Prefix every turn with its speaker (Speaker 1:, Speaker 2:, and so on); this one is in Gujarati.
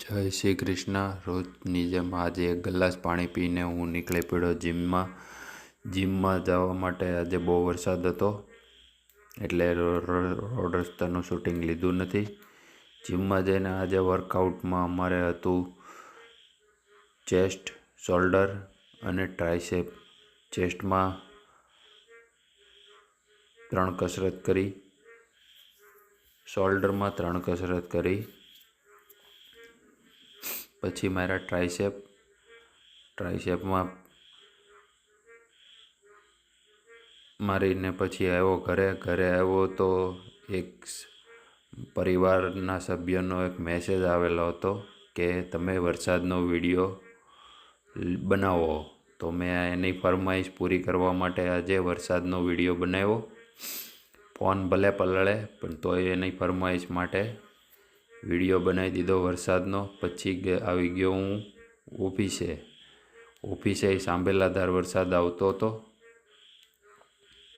Speaker 1: જય શ્રી કૃષ્ણ। રોજની જેમ આજે એક ગ્લાસ પાણી પીને હું નીકળી પડ્યો જીમમાં જવા માટે। આજે બહુ વરસાદ હતો એટલે રોડ રસ્તાનું શૂટિંગ લીધું નથી। જીમમાં જઈને આજે વર્કઆઉટમાં અમારે હતું ચેસ્ટ, શોલ્ડર અને ટ્રાઇસેપ। ચેસ્ટમાં 3 કસરત કરી, શોલ્ડરમાં 3 કસરત કરી, પછી મારા ટ્રાઇસેપમાં મારીને પછી આવ્યો ઘરે આવ્યો તો એક પરિવારના સભ્યનો એક મેસેજ આવેલો હતો કે તમે વરસાદનો વિડીયો બનાવો। તો મેં એની ફરમાઈશ પૂરી કરવા માટે આજે વરસાદનો વિડીયો બનાવ્યો। ફોન ભલે પલળે પણ તોય એની ફરમાઈશ માટે વિડીયો બનાવી દીધો વરસાદનો। પછી આવી ગયો હું ઓફિસે સાંભેલાધાર વરસાદ આવતો હતો।